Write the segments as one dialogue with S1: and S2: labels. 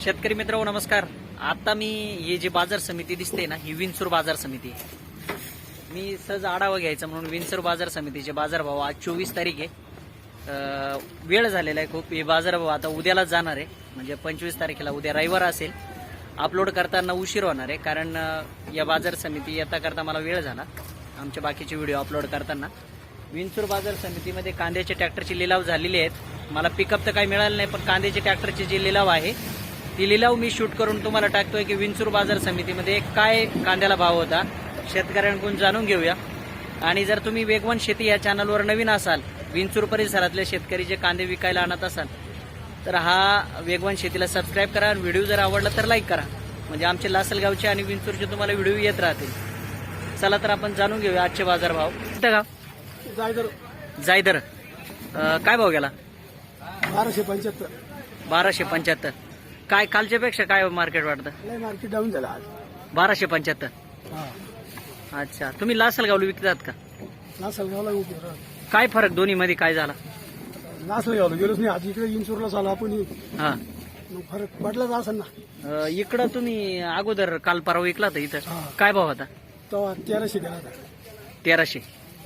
S1: शेतकरी मित्रांनो नमस्कार. आता मी हे जे बाजार समिती दिसते ना, ही विंचूर बाजार समिती. मी सहज आढावा घ्यायचा म्हणून विंचूर बाजार समितीचे बाजारभाव आज 24 तारीख आहे. वेळ झालेला आहे खूप. हे बाजारभाव आता उद्यालाच जाणार आहे, म्हणजे 25 तारखेला उद्या रविवार असेल. अपलोड करताना उशीर होणार आहे, कारण या बाजार समिती येता करता मला वेळ झाला आमचे बाकीचे व्हिडिओ अपलोड करताना. विंचूर बाजार समितीमध्ये कांद्याचे ट्रॅक्टरचे लिलाव झालेले आहेत. मला पिकअप तर काही मिळालं नाही, पण कांद्याचे ट्रॅक्टरचे जे लिलाव आहे ती लिलाव मी शूट करून तुम्हाला टाकतोय की विंचूर बाजार समितीमध्ये काय कांद्याला भाव होता, शेतकऱ्यांकडून जाणून घेऊया. आणि जर तुम्ही वेगवान शेती या चॅनलवर नवीन असाल, विंचूर परिसरातले शेतकरी जे कांदे विकायला आणत असाल, तर हा वेगवान शेतीला सबस्क्राईब करा. व्हिडिओ जर आवडला तर लाईक करा, म्हणजे आमचे लासलगावचे आणि विंचूरचे तुम्हाला व्हिडिओ येत राहतील. चला तर आपण जाणून घेऊया आजचे बाजारभाव. कुठं गाव? जायदर. काय भाव गेला?
S2: 1275.
S1: 1275. काय कालच्यापेक्षा काय मार्केट वाटतं?
S2: मार्केट डाऊन झालं आज.
S1: 1275. अच्छा, तुम्ही लासलगावला विकतात का?
S2: लासलगावला
S1: काय फरक दोन्ही मध्ये काय झाला?
S2: लासलगावला गेलोच नाही, आज इकडे इन्शुरला झालो आपण.
S1: हा,
S2: मग फरक पडलाच असेल ना.
S1: इकडं तुम्ही अगोदर काल परवा विकला तर इथं
S2: हा.
S1: काय भाव होता?
S2: तेव्हा 1300 गेला होता.
S1: 1300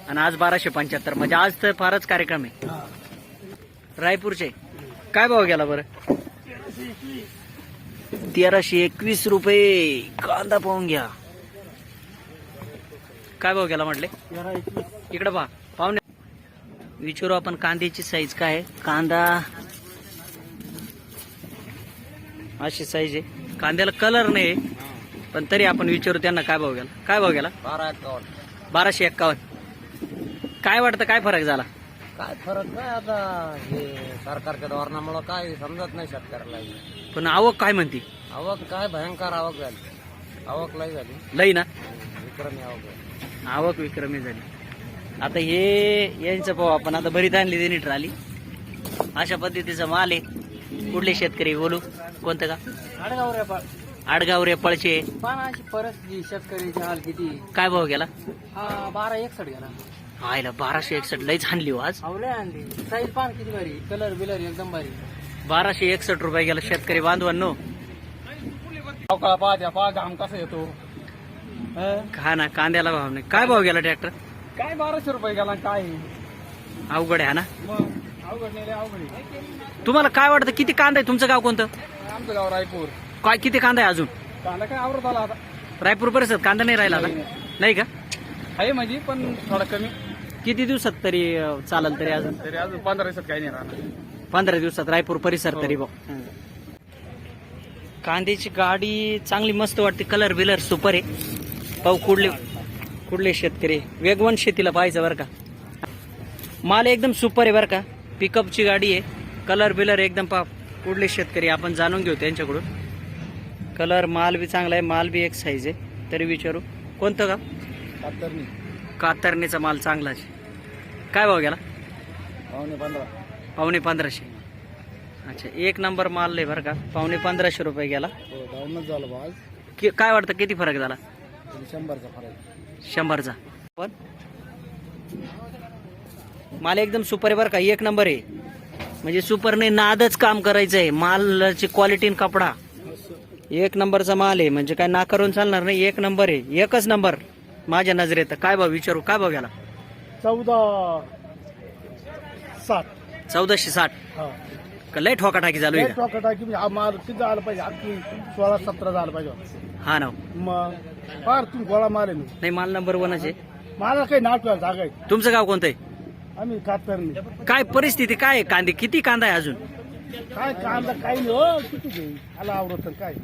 S1: आणि आज 1275. म्हणजे आज तर फारच कार्यक्रम आहे.
S2: हा.
S1: रायपूरचे काय भाव गेला बरं? 1321 रुपये. कांदा पाहून घ्या काय भाव गेला म्हटले.
S2: 1321.
S1: इकडे पहा पाहुणे, विचारू आपण कांद्याची साईज काय आहे. कांदा अशी साईज आहे. कांद्याला कलर नाही, पण तरी आपण विचारू त्यांना काय भाव गेला. काय भाव गेला? 1251. काय वाटतं काय फरक झाला?
S3: काय फरक नाही आता, हे सरकारच्या धोरणामुळे काय समजत नाही शेतकऱ्याला.
S1: पण आवक काय म्हणती?
S3: आवक काय भयंकर आवक झाली, आवक लई झाली,
S1: लई ना.
S3: विक्रमी आवक झाली.
S1: आवक विक्रमी झाली. आता हे यांचं पाहू आपण. आता भरीत आणली त्यांनी ट्राली. अशा पद्धतीचा माल आहे. कुठले शेतकरी बोलू? कोणतं का? आडगाव रेपाळचे.
S3: पानाची परिस्थिती शेतकऱ्याची हाल किती.
S1: काय भाव गेला?
S3: हा 1261 गेला.
S1: आयला 1261 लईच आणली हो आज.
S3: आवले आणली. साईज पान किती भारी, कलर बिलर एकदम भारी.
S1: 1261 रुपये गेला शेतकरी बांधवांनो.
S3: अवकाळा पाहत्या पहा घाम कसा येतो.
S1: हा ना, कांद्याला भाव नाही. काय भाव गेला ट्रॅक्टर?
S3: काय 1200 रुपये गेला. काय
S1: अवघड आहे ना.
S3: मग अवघड नाही, अवघड.
S1: तुम्हाला काय वाटतं किती कांदा आहे? तुमचं गाव कोणतं?
S3: आमचं गाव रायपूर.
S1: काय किती कांदा आहे अजून?
S3: कांदा काय आवरत आला आता.
S1: रायपूर परिसरात कांदा नाही राहिला आता? नाही का?
S3: आहे म्हणजे, पण थोडं कमी.
S1: किती दिवसात तरी चालेल तरी अजून?
S3: तरी अजून 15 दिवसात काही नाही राहणार.
S1: 15 दिवसात रायपूर परिसर तरी भाऊ. कांद्याची गाडी चांगली मस्त वाटते. कलर बिलर सुपर आहे. पाहू कुठले शेतकरी वेगवान शेतीला पाहायचं बरं का. माल एकदम सुपर आहे बरं का. पिकअपची गाडी आहे. कलर बिलर एकदम पा कुठले शेतकरी आपण जाणून घेऊ त्यांच्याकडून. कलर माल बी चांगला आहे. माल बी एक साईज आहे. तरी विचारू कोणतं का? कातरणीचा माल चांगलाच. काय भाव गेला? 15,500. अच्छा, एक नंबर माल आहे बरं का. 15,500 रुपये गेला. काय वाटतं किती फरक झाला?
S3: 100चा फरक.
S1: 100चा. पण माल एकदम सुपर आहे बरं का. एक नंबर आहे. म्हणजे सुपरने नादच काम करायचं आहे. मालाची क्वालिटी आणि कपडा एक नंबरचा माल आहे. म्हणजे काय नाकारून चालणार नाही. एक नंबर आहे. एकच नंबर माझ्या नजरेत. काय भाव विचारू? काय भाव गेला?
S2: 1460.
S1: 1460. लय ठोका टाकी चालू आहे का?
S2: टाकी हा माल किती झाला पाहिजे, अगदी 16-17 झाला पाहिजे.
S1: हा ना.
S2: मग फार तुम्ही गोळा माल आहे.
S1: नाही, माल नंबर 1 आहे.
S2: मला काही नाव ठेवायला जागा आहे.
S1: तुमचं गाव कोणतं आहे?
S2: आम्ही कातरणी.
S1: काय परिस्थिती काय आहे? कांदे किती कांदा आहे अजून?
S2: काय कांदा काही नाही हो. किती घेईल आला आवडत काय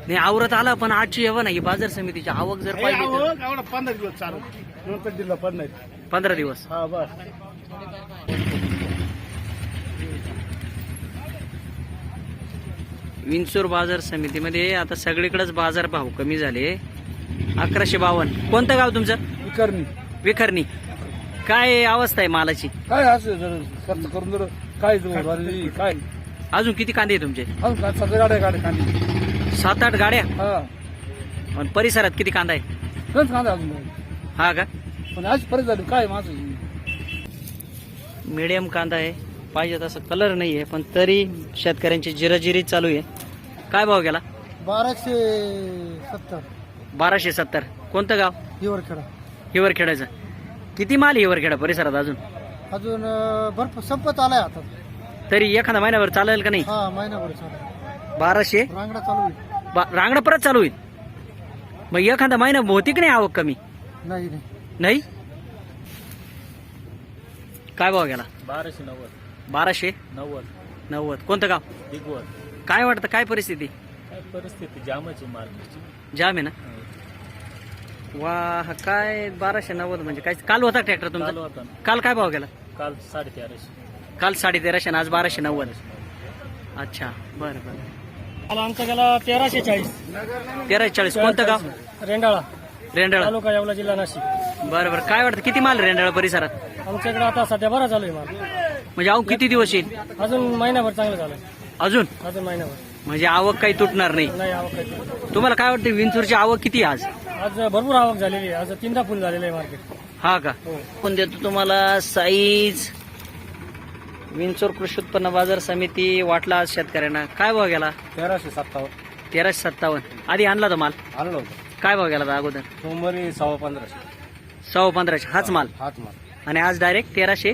S1: नाही आवरत आला. पण आजची येवं ना ही बाजार समितीची आवक जर पाहिजे तर
S2: 15 दिवस चालू, नंतर दिला पण नाही.
S1: 15 दिवस.
S2: हा बस.
S1: विंचूर बाजार समितीमध्ये आता सगळीकडेच बाजार भाव कमी झाले. 1152. कोणतं गाव तुमचं?
S2: करणी.
S1: विखरणी. काय अवस्था आहे मालाची?
S2: काय असं जर खर्च करून जर काय काय
S1: अजून किती कांदे आहे तुमचे?
S2: सगळ्या गाड्या कांदे
S1: 7-8 गाड्या.
S2: हा.
S1: पण परिसरात किती कांदा आहे?
S2: कांदा अजून
S1: हा का?
S2: पण आज परत झाली काय माझं
S1: मीडियम कांदा आहे. पाहिजे तसं कलर नाही आहे, पण तरी शेतकऱ्यांची जिराजिरी चालू आहे. काय भाव गेला?
S2: 1270
S1: 1270. कोणतं गाव?
S2: हिवरखेडा.
S1: हिवरखेड्याचं. किती माल हिवरखेडा परिसरात अजून?
S2: अजून भरपूर संपत आलाय आता.
S1: तरी एखादा महिन्याभर चालेल का नाही?
S2: हा महिनाभर चालू.
S1: 1200.
S2: रांगडा चालू आहे.
S1: रांगडा परत चालू होईल. मग एखादा महिना होती की नाही आवक कमी?
S2: नाही
S1: नाही. काय भाव गेला?
S3: 1290.
S1: 1290. कोणतं गाव?
S3: दिगवत.
S1: काय वाटतं, काय परिस्थिती?
S3: काय परिस्थिती जामाची माल.
S1: जाम आहे ना. वा, काय 1290 म्हणजे काय? काल होता ट्रॅक्टर तुमचा?
S3: होता
S1: काल काय भाव गेला?
S3: काल 1350.
S1: काल 1350 आणि आज 1290. अच्छा, बरं बरं.
S2: काल आमचा गेला 1340.
S1: 1340. कोणतं गाव?
S2: रेंडाळा
S1: रेंडाळा.
S2: तालुका येवला जिल्हा नाशिक.
S1: बरं बरं. काय वाटतं किती माल रेंडाळा परिसरात?
S2: आमच्याकडे आता सध्या बरा चालू आहे माल.
S1: म्हणजे अहो किती दिवस येईल
S2: अजून महिनाभर चांगलं झालं.
S1: अजून?
S2: अजून महिनाभर
S1: म्हणजे आवक काही तुटणार नाही.
S2: नाही आवक काही.
S1: तुम्हाला काय वाटतं विंचूरची आवक किती आहे आज?
S2: आज भरपूर आवक झालेली आहे. आज 3दा फुल झालेलं आहे मार्केट.
S1: हा का?
S2: हो.
S1: पण देतो तुम्हाला साईज. विंचूर कृषी उत्पन्न बाजार समिती वाटला आज शेतकऱ्यांना. काय भाव गेला?
S3: 1357.
S1: 1357. आधी आणला तो माल.
S3: आणलं होतं
S1: काय भाव गेला अगोदर?
S3: सोमवारी 1550.
S1: 1550. हाच माल.
S3: हाच माल.
S1: आणि आज डायरेक्ट 1300.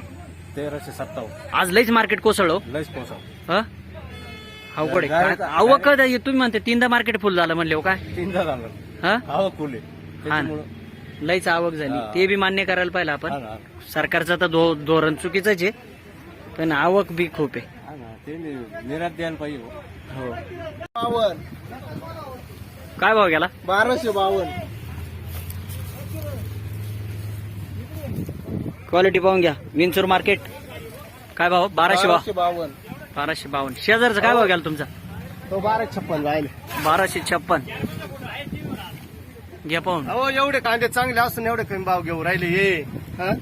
S3: 1357.
S1: आज लईच मार्केट कोसळलो.
S3: लयच पोहोचव.
S1: ह? अवघड आहे. आवक तुम्ही म्हणते 3दा मार्केट फुल झालं म्हणले हो काय?
S3: 3दा झालं.
S1: हा,
S3: आवक फुले.
S1: हा ना. लईच आवक झाली.
S3: हा.
S1: ते बी मान्य करायला पाहिजे आपण. सरकारचं तर धोरण चुकीचंच आहे, पण आवक बी खूप आहे.
S3: ते निर्यात द्यायला पाहिजे.
S1: हो.
S2: 52.
S1: काय भाव गेला?
S2: 1252.
S1: क्वालिटी पाहून घ्या. विंचूर मार्केट. काय भाव? 1252.
S2: 1252.
S1: शेजारचा काय भाव गेला तुमचा?
S2: तो 1256 राहिले.
S1: 1256. घ्या पाहून.
S2: अहो एवढे कांदे चांगले असून एवढे कमी भाव घेऊ राहिले हे. हा?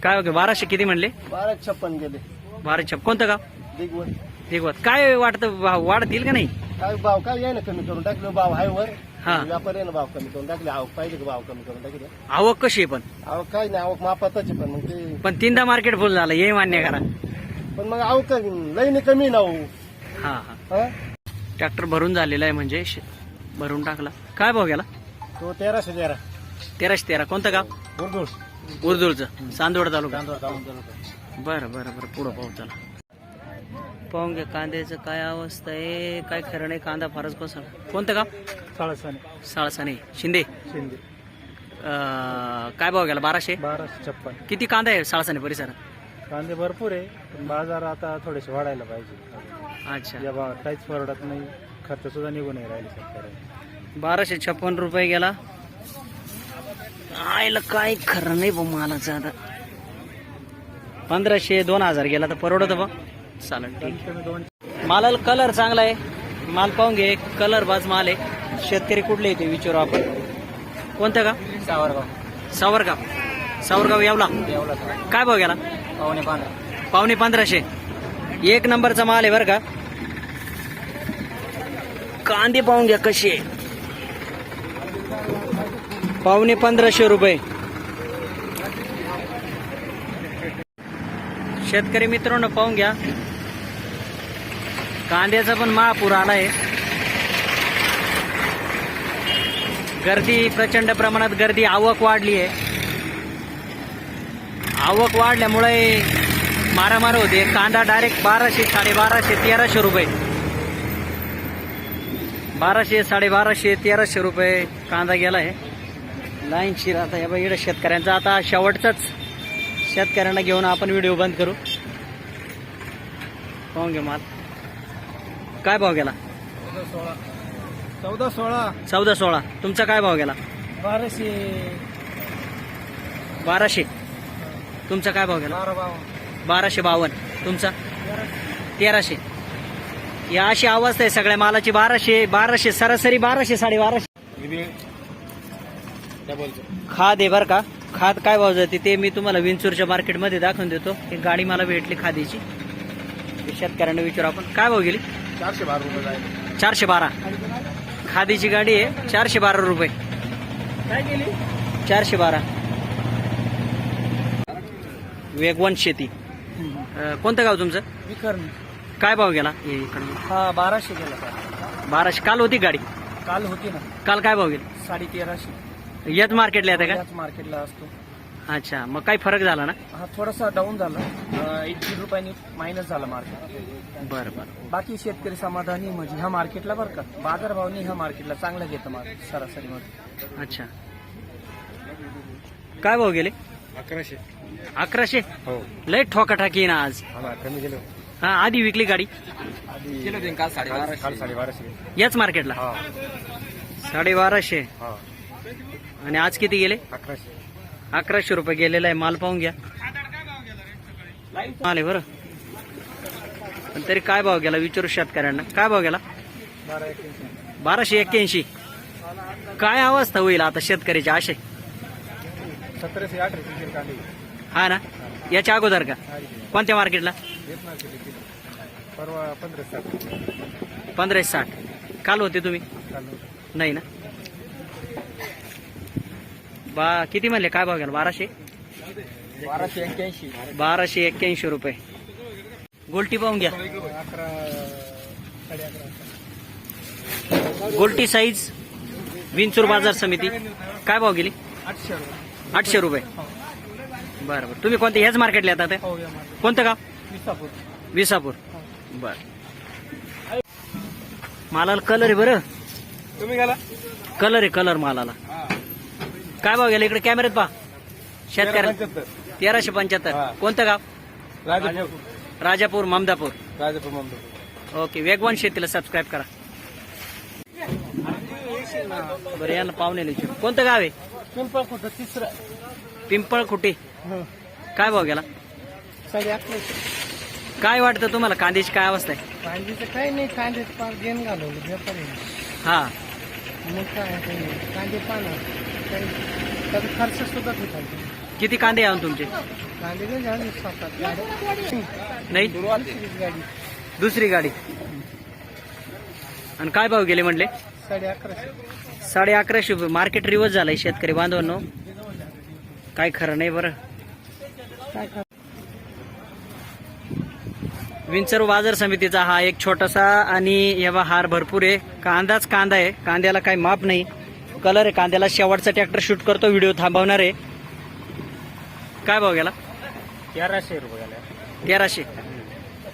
S1: काय भाव? 1200 किती म्हणले?
S2: 1256 गेले.
S1: 1256. कोणतं गाव?
S2: दिगवत.
S1: दिगवत. काय वाटतं भाव वाढतील का नाही?
S2: काय भाव काय आहे ना कमी करून टाकले. भाव आहे वर.
S1: हा.
S2: व्यापारी आहे ना भाव कमी करून टाकले. आवक पाहिजे का भाव कमी करून टाकले.
S1: आवक कशी आहे पण?
S2: आवक काय नाही आवक मापातच आहे पण मग ते
S1: पण 3दा मार्केट फुल झालं हे मान्य करा.
S2: पण मग आवक लई कमी ना हो.
S1: हा हा.
S2: हा?
S1: ट्रॅक्टर भरून झालेला आहे म्हणजे भरून टाकला. काय भाव गेला?
S2: तो 1313.
S1: 1313. कोणतं गाव?
S2: उर्दूळ.
S1: उर्दूळचं. चांदवड तालुका. बरं बरं बरं. पुढं पाहू चला. पाहून घ्या कांद्याचं काय अवस्था आहे. काय खरं नाही. कांदा फारच कोसळला. कोणतं गाव? साळसाने. शिंदे. काय भाव गेला? 1200.
S2: 1256.
S1: किती कांदा आहे साळसाने परिसरात?
S2: कांदे भरपूर आहे पण बाजार आता थोडेसे वाढायला पाहिजे.
S1: अच्छा.
S2: या भावात काहीच परवडत नाही. खर्च सुद्धा निघून नाही राहिले शेतकऱ्यांना.
S1: 1256 रुपये गेला. आयला काय खरं नाही बा मालाचं आता. 1500 2000 गेला तर परवडत बा. चालेल ठीक. मालाला कलर चांगला आहे. माल पाहून घे. कलर बाज माल आहे. शेतकरी कुठले येते विचारू आपण. कोणतं गाव? सावरगाव. सावरगाव येवला. काय भाव गेला? 1500. 1 नंबरचा माल आहे बरं का. कांदे पाहून घ्या कसे आहे. 1500 रुपये. शेतकरी मित्रांनो पाहून घ्या. कांद्याचा पण महापूर आलाय. गर्दी प्रचंड प्रमाणात गर्दी. आवक वाढली आहे. आवक वाढल्यामुळे मारामार होते. कांदा डायरेक्ट 1200 1250 1300 रुपये. 1200 1250 1300 रुपये कांदा गेलाय. लाईन शिर. आता या इकडे शेतकऱ्यांचा आता शेवटचाच. शेतकऱ्यांना घेऊन आपण व्हिडिओ बंद करू. पाहून घ्या माल. काय भाव गेला?
S2: 1416.
S1: 1416. तुमचा काय भाव गेला? 1200. तुमचा काय भाव गेला? 1252. तुमचा? 1300. या अशी अवस्था आहे सगळ्या मालाची. 1200 सरासरी 1200 1250. खाद आहे बरं का. खाद काय भाव जाते ते मी तुम्हाला विंचूरच्या मार्केटमध्ये दाखवून देतो. एक गाडी मला भेटली खादीची. शेतकऱ्यांना विचारू आपण. काय भाव गेली?
S2: 412 रुपये.
S1: 412. खादीची गाडी आहे. 412 रुपये.
S2: काय केली?
S1: 412. वेगवान शेती. कोणतं गाव तुमचं?
S2: विकर्ण.
S1: काय भाव गेला? हे इकडं.
S2: हा 1200 गेला.
S1: 1200 काल होती गाडी?
S2: काल होती ना
S1: काल काय भाव गेली?
S2: 1350
S1: याच मार्केटला येते का?
S2: याच मार्केटला असतो.
S1: अच्छा, मग काही फरक झाला ना?
S2: हा थोडासा डाऊन झाला, 1 रुपयांनी मायनस झाला मार्केट.
S1: बरं बरं.
S2: बाकी शेतकरी समाधानी म्हणजे ह्या मार्केटला बरं का, बाजारभावनी ह्या मार्केटला चांगला घेतं मार्केट सरासरी मध्ये.
S1: अच्छा, काय भाव गेले?
S2: 1100.
S1: 1100?
S2: हो,
S1: लय ठोकाठाकी ना आज.
S2: कमी गेलो.
S1: हा, आधी विकली गाडी
S2: काल 1250.
S1: याच मार्केटला? 1250.
S2: हा,
S1: आणि आज किती गेले?
S2: 1100.
S1: 1100 रुपये गेलेला आहे. माल पाहून घ्या. माल आहे बरं, पण तरी काय भाव गेला विचारू शेतकऱ्यांना. काय भाव गेला? 1281. काय अवस्था होईल आता शेतकऱ्याची आशे?
S2: 1700-1800 कांदे.
S1: हा ना, याच्या अगोदर का? कोणत्या मार्केटला?
S2: परवा 1560.
S1: 1560. काल होते तुम्ही? नाही ना. किती म्हणले? काय भाव गेला? 1200?
S2: 1281.
S1: 1281 रुपये. गोल्टी पाहून घ्या.
S2: 11-11.5.
S1: गोल्टी साईज विंचूर बाजार समिती काय भाव गेली?
S2: 800.
S1: 800 रुपये. बरं बरं. तुम्ही कोणत्या ह्याच मार्केटला येतात?
S2: हो,
S1: कोणतं गाव?
S2: विसापूर.
S1: विसापूर. बर. मालाला कलर आहे बरं.
S2: तुम्ही गेला?
S1: कलर आहे, कलर मालाला. काय भाव गेला? इकडे कॅमेऱ्यात पहा शेतकऱ्या. 1375. कोणतं गाव? राजापूर ममदापूर. ओके, वेगवान शेतीला सबस्क्राईब करा. बरं, यांना पाहुणे कोणतं गाव आहे?
S2: पिंपळखुट 3.
S1: पिंपळखुटे. काय भाव गेला?
S2: 1150.
S1: काय वाटतं तुम्हाला कांद्याची काय अवस्था आहे?
S2: कांद्याचं काही नाही, कांद्याचं पार गेम घालवलं व्यापारी.
S1: हा,
S2: मग काय कांदे पाना काही त्याचा खर्च सुद्धा होता.
S1: किती कांदे आहे तुमचे?
S2: कांदे नाही झाले 7-8 गाडी.
S1: नाही,
S2: गाडी
S1: दुसरी गाडी. आणि काय भाव गेले म्हणले?
S2: 1150.
S1: 1150 रुपये. मार्केट रिवर्स झालंय शेतकरी बांधवांनो, काय खरं नाही बरं.
S2: काय
S1: विंचर बाजार समितीचा हा एक छोटासा आणि यावा हार भरपूर आहे. कांदाच कांदा आहे, कांद्याला काही माप नाही. कलर आहे कांद्याला. शेवटचा ट्रॅक्टर शूट करतो, व्हिडिओ थांबवणार आहे. काय भाव गेला?
S2: 1300 रुपये गेला.
S1: 1300.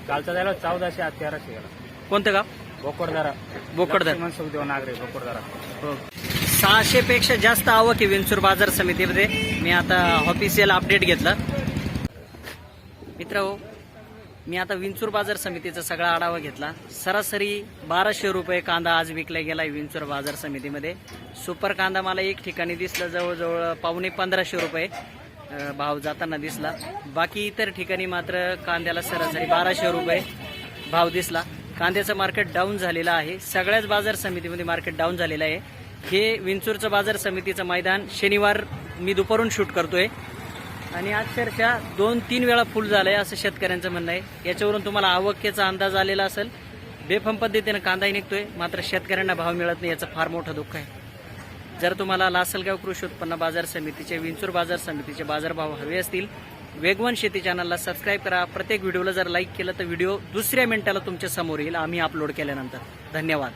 S2: कालचा झाला 1400, आज 1300 गेला.
S1: कोणतं गाव?
S2: बोकडदारा.
S1: बोकडदार.
S2: मनसुखदेव नागरे बोकडदारा.
S1: हो. 600 पेक्षा जास्त आवक आहे विंचूर बाजार समितीमध्ये. मी आता ऑफिशियल अपडेट घेतलं. मित्र, मी आता विंचूर बाजार समितीचा सगळा आढावा घेतला. सरासरी 1200 रुपये कांदा आज विकला गेला विंचूर बाजार समितीमध्ये. सुपर कांदा मला एक ठिकाणी दिसलं जवळजवळ 1500 रुपये भाव जाताना दिसला. बाकी इतर ठिकाणी मात्र कांद्याला सरासरी 1200 रुपये भाव दिसला. कांद्याचं मार्केट डाऊन झालेलं आहे. सगळ्याच बाजार समितीमध्ये मार्केट डाऊन झालेलं आहे. हे विंचूरचं बाजार समितीचं मैदान शनिवार मी दुपारून शूट करतोय आणि अक्षरशः 2-3 वेळा फुल झालंय असं शेतकऱ्यांचं म्हणणं आहे. याच्यावरून तुम्हाला आवकेचा अंदाज आलेला असेल. बेफाम पद्धतीनं कांदाही निघतोय, मात्र शेतकऱ्यांना भाव मिळत नाही, याचं फार मोठं दुःख आहे. जर तुम्हाला लासलगाव कृषी उत्पन्न बाजार समितीचे विंचूर बाजार समितीचे बाजारभाव हवे असतील, वेगवान शेती चॅनलला सबस्क्राईब करा. प्रत्येक व्हिडिओला जर लाईक केलं तर व्हिडिओ दुसऱ्या मिनिटाला तुमच्या समोर येईल आम्ही अपलोड केल्यानंतर. धन्यवाद.